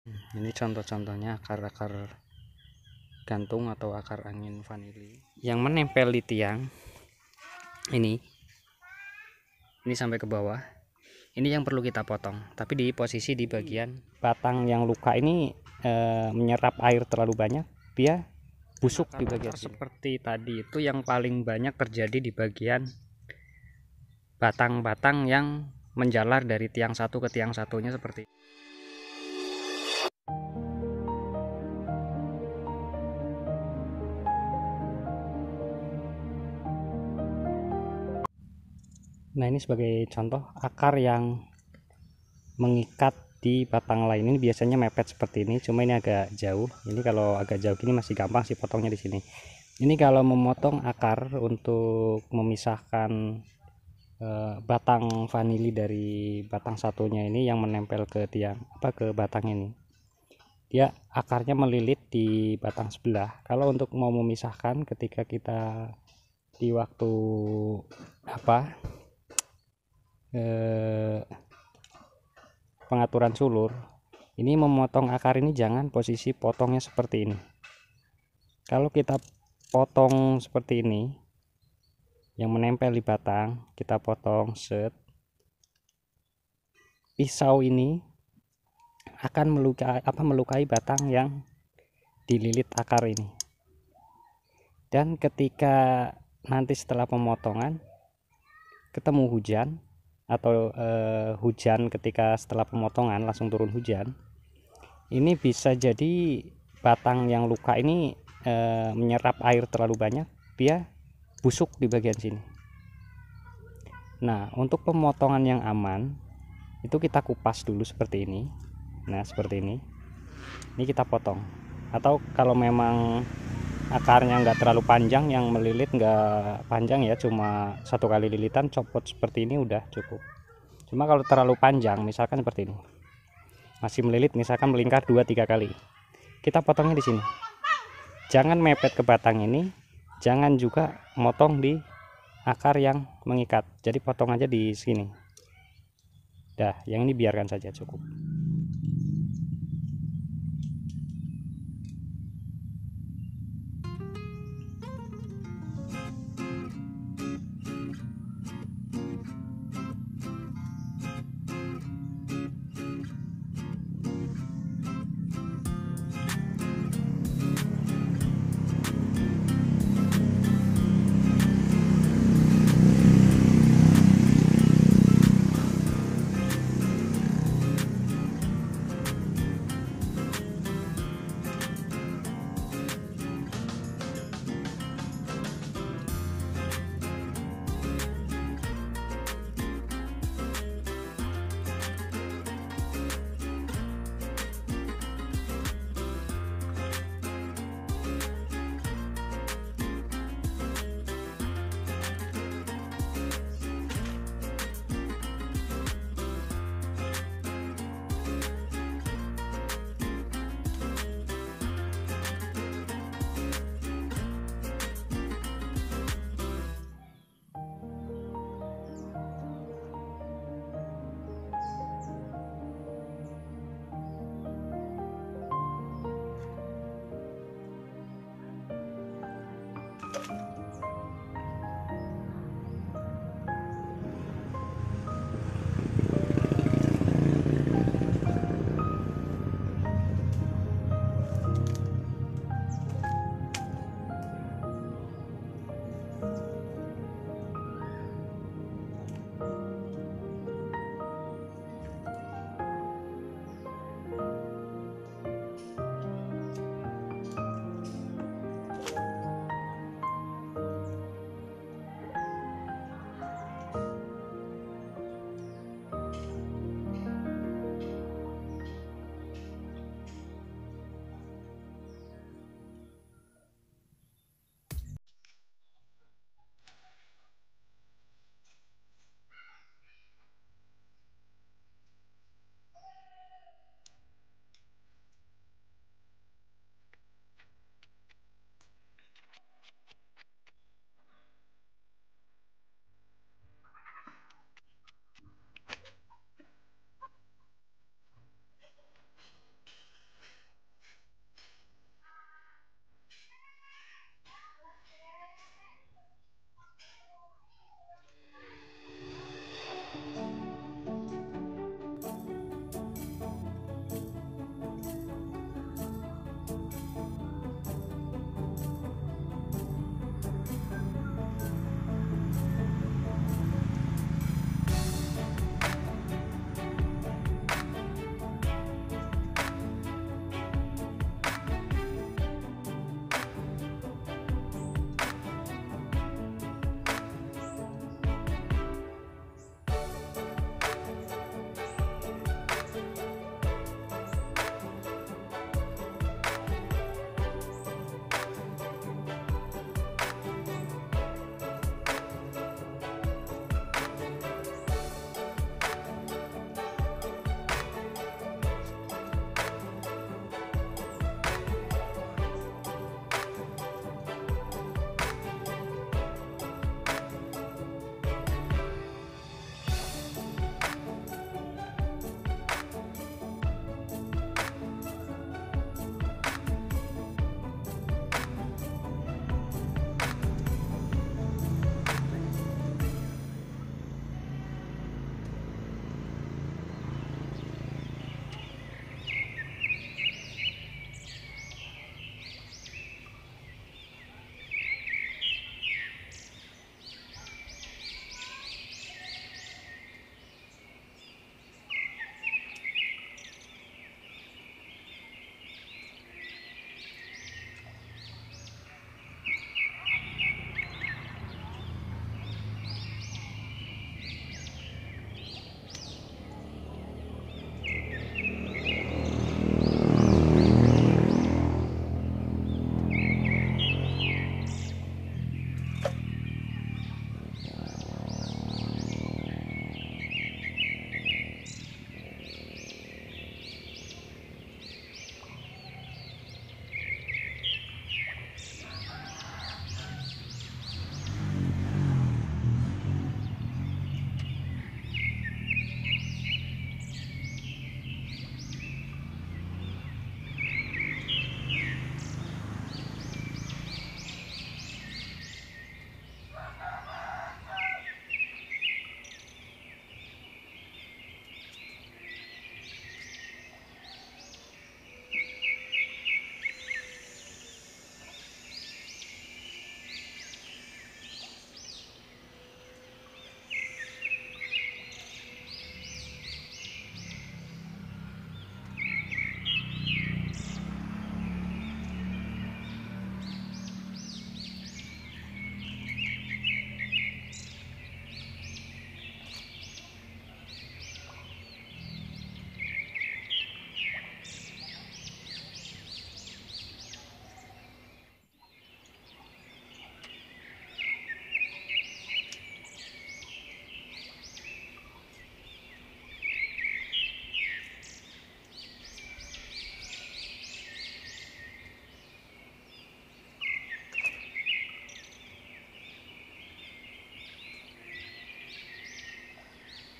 Ini contoh-contohnya akar-akar gantung atau akar angin vanili yang menempel di tiang ini sampai ke bawah. Ini yang perlu kita potong, tapi di posisi di bagian batang yang luka ini menyerap air terlalu banyak, dia busuk di bagian sini. Seperti tadi itu yang paling banyak terjadi di bagian batang-batang yang menjalar dari tiang satu ke tiang satunya seperti ini. Nah, ini sebagai contoh akar yang mengikat di batang lain. Ini biasanya mepet seperti ini, cuma ini agak jauh. Ini kalau agak jauh gini masih gampang sih potongnya di sini. Ini kalau memotong akar untuk memisahkan batang vanili dari batang satunya ini yang menempel ke tiang ke batang ini. Dia akarnya melilit di batang sebelah. Kalau untuk mau memisahkan ketika kita di waktu pengaturan sulur, ini memotong akar ini jangan posisi potongnya seperti ini. Kalau kita potong seperti ini yang menempel di batang, kita potong set, pisau ini akan melukai batang yang dililit akar ini. Dan ketika nanti setelah pemotongan ketemu hujan atau hujan, ketika setelah pemotongan langsung turun hujan, ini bisa jadi batang yang luka ini menyerap air terlalu banyak, dia busuk di bagian sini. Nah, untuk pemotongan yang aman itu kita kupas dulu seperti ini. Nah, seperti ini kita potong. Atau kalau memang akarnya nggak terlalu panjang, yang melilit nggak panjang ya, cuma satu kali lilitan, copot seperti ini udah cukup. Cuma kalau terlalu panjang, misalkan seperti ini, masih melilit, misalkan melingkar 2-3 kali, kita potongnya di sini. Jangan mepet ke batang ini, jangan juga motong di akar yang mengikat. Jadi potong aja di sini. Dah, yang ini biarkan saja cukup.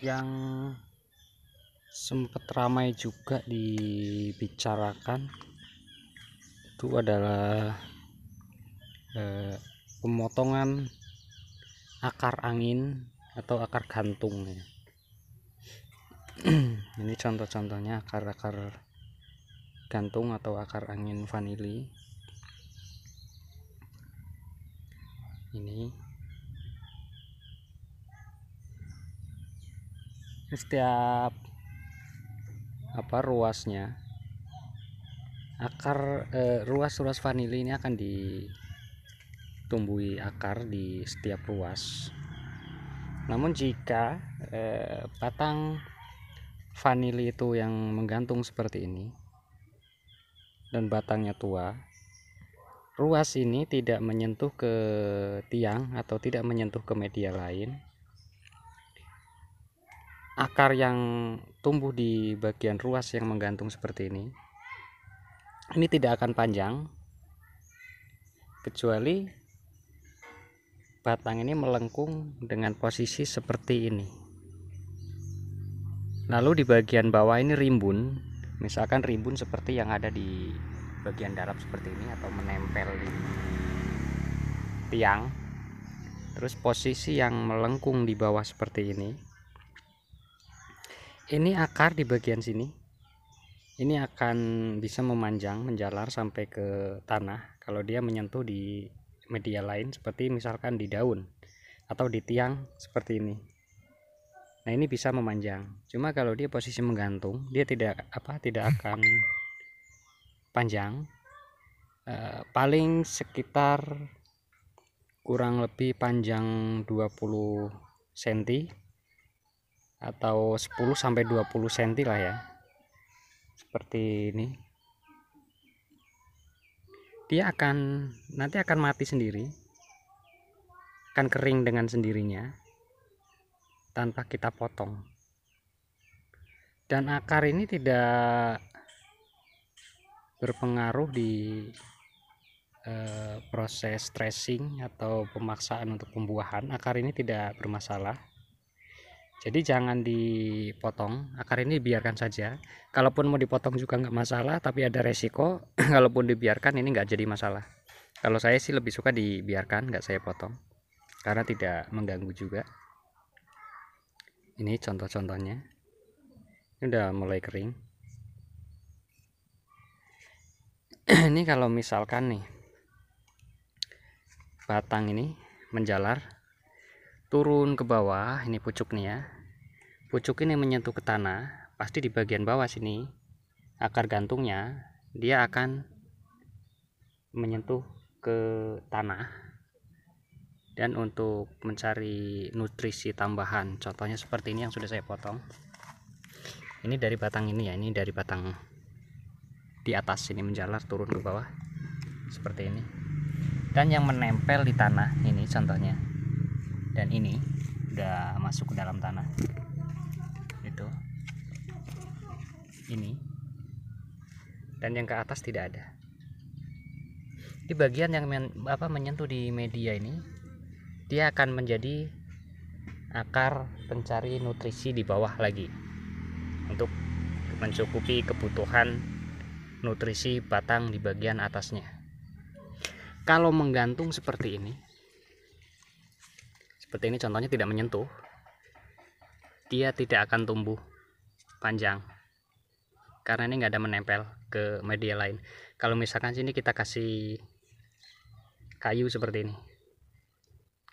yang sempat ramai juga dibicarakan itu adalah pemotongan akar angin atau akar gantung ya. Ini contoh-contohnya akar-akar gantung atau akar angin vanili. Ini setiap ruasnya akar ruas-ruas vanili ini akan ditumbuhi akar di setiap ruas. Namun jika batang vanili itu yang menggantung seperti ini dan batangnya tua, ruas ini tidak menyentuh ke tiang atau tidak menyentuh ke media lain, akar yang tumbuh di bagian ruas yang menggantung seperti ini tidak akan panjang kecuali batang ini melengkung dengan posisi seperti ini. Lalu di bagian bawah ini rimbun, misalkan rimbun seperti yang ada di bagian dalam seperti ini atau menempel di tiang. Terus posisi yang melengkung di bawah seperti ini akar di bagian sini ini akan bisa memanjang, menjalar sampai ke tanah kalau dia menyentuh di media lain seperti misalkan di daun atau di tiang seperti ini. Nah, ini bisa memanjang. Cuma kalau dia posisi menggantung, dia tidak akan panjang. Paling sekitar kurang lebih panjang 20 cm atau 10 sampai 20 cm lah ya. Seperti ini. Dia nanti akan mati sendiri, akan kering dengan sendirinya tanpa kita potong. Dan akar ini tidak berpengaruh di proses stressing atau pemaksaan untuk pembuahan. Akar ini tidak bermasalah, jadi jangan dipotong. Akar ini biarkan saja. Kalaupun mau dipotong juga nggak masalah, tapi ada resiko kalaupun dibiarkan ini nggak jadi masalah. Kalau saya sih lebih suka dibiarkan, nggak saya potong karena tidak mengganggu juga. Ini contoh-contohnya. Ini udah mulai kering. Ini kalau misalkan nih batang ini menjalar turun ke bawah, ini pucuk nih ya. Pucuk ini menyentuh ke tanah, pasti di bagian bawah sini akar gantungnya dia akan menyentuh ke tanah. Dan untuk mencari nutrisi tambahan, contohnya seperti ini yang sudah saya potong. Ini dari batang ini ya, ini dari batang di atas ini menjalar turun ke bawah seperti ini. Dan yang menempel di tanah ini contohnya. Dan ini udah masuk ke dalam tanah. Itu. Ini. Dan yang ke atas tidak ada. Di bagian yang menyentuh di media ini, dia akan menjadi akar pencari nutrisi di bawah lagi untuk mencukupi kebutuhan nutrisi batang di bagian atasnya. Kalau menggantung seperti ini contohnya tidak menyentuh, dia tidak akan tumbuh panjang karena ini nggak ada menempel ke media lain. Kalau misalkan sini kita kasih kayu seperti ini,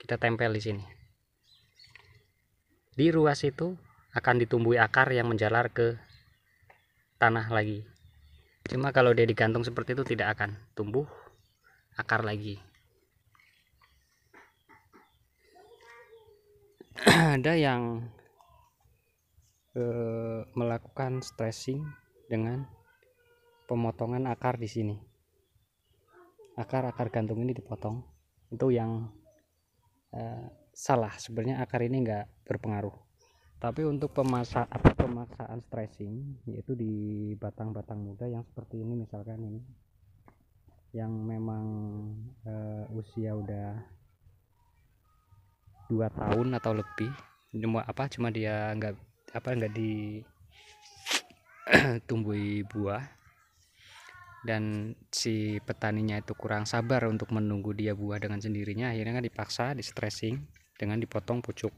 kita tempel di sini, di ruas itu akan ditumbuhi akar yang menjalar ke tanah lagi. Cuma kalau dia digantung seperti itu tidak akan tumbuh akar lagi. Ada yang melakukan stressing dengan pemotongan akar di sini. Akar-akar gantung ini dipotong. Itu yang salah. Sebenarnya akar ini enggak berpengaruh. Tapi untuk pemaksaan stressing, yaitu di batang-batang muda yang seperti ini, misalkan ini yang memang usia udah 2 tahun atau lebih, cuma dia nggak ditumbuhi buah, dan si petaninya itu kurang sabar untuk menunggu dia buah dengan sendirinya, akhirnya kan dipaksa di stressing dengan dipotong pucuk.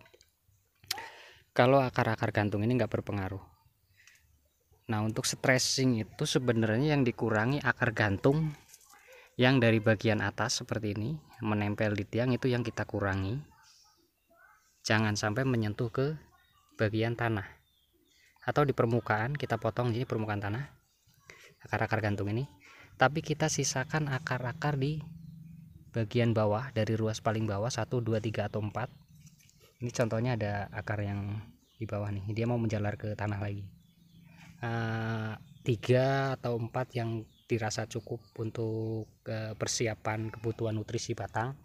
Kalau akar-akar gantung ini nggak berpengaruh. Nah, untuk stressing itu sebenarnya yang dikurangi akar gantung yang dari bagian atas seperti ini menempel di tiang, itu yang kita kurangi, jangan sampai menyentuh ke bagian tanah atau di permukaan. Kita potong ini permukaan tanah, akar-akar gantung ini, tapi kita sisakan akar-akar di bagian bawah, dari ruas paling bawah 1, 2, 3 atau 4. Ini contohnya ada akar yang di bawah nih, dia mau menjalar ke tanah lagi. 3 atau 4 yang dirasa cukup untuk persiapan kebutuhan nutrisi batang,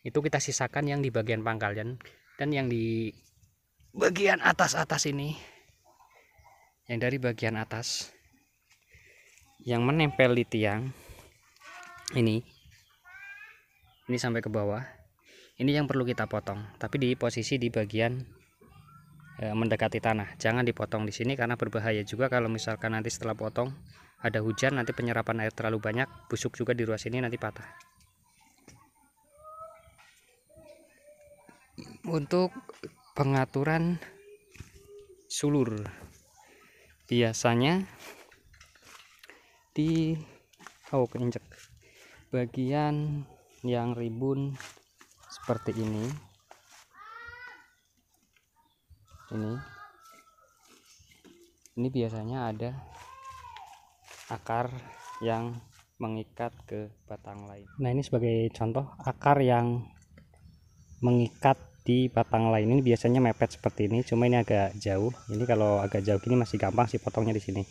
itu kita sisakan yang di bagian pangkal, dan yang di bagian atas ini, yang dari bagian atas yang menempel di tiang ini sampai ke bawah, ini yang perlu kita potong, tapi di posisi di bagian mendekati tanah. Jangan dipotong di sini karena berbahaya juga kalau misalkan nanti setelah potong ada hujan, nanti penyerapan air terlalu banyak, busuk juga di ruas ini, nanti patah. Untuk pengaturan sulur, biasanya di keinjek bagian yang rimbun seperti ini biasanya ada akar yang mengikat ke batang lain. Nah, ini sebagai contoh akar yang mengikat di batang lain, ini biasanya mepet seperti ini, cuma ini agak jauh. Ini kalau agak jauh gini masih gampang sih potongnya di sini.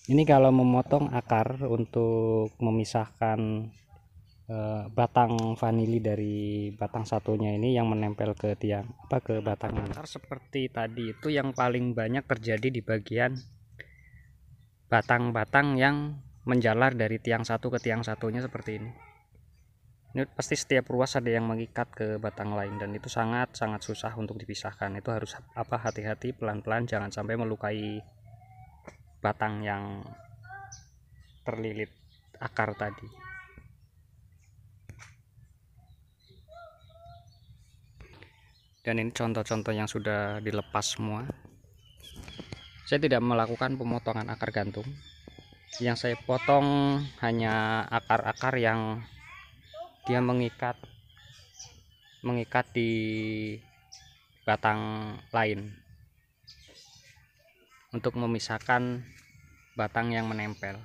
Ini kalau memotong akar untuk memisahkan batang vanili dari batang satunya ini yang menempel ke tiang ke batang akar seperti tadi, itu yang paling banyak terjadi di bagian batang-batang yang menjalar dari tiang satu ke tiang satunya seperti ini. Ini pasti setiap ruas ada yang mengikat ke batang lain, dan itu sangat susah untuk dipisahkan. Itu harus hati-hati, pelan-pelan, jangan sampai melukai batang yang terlilit akar tadi. Dan ini contoh-contoh yang sudah dilepas semua. Saya tidak melakukan pemotongan akar gantung. Yang saya potong hanya akar-akar yang dia mengikat di batang lain untuk memisahkan batang yang menempel.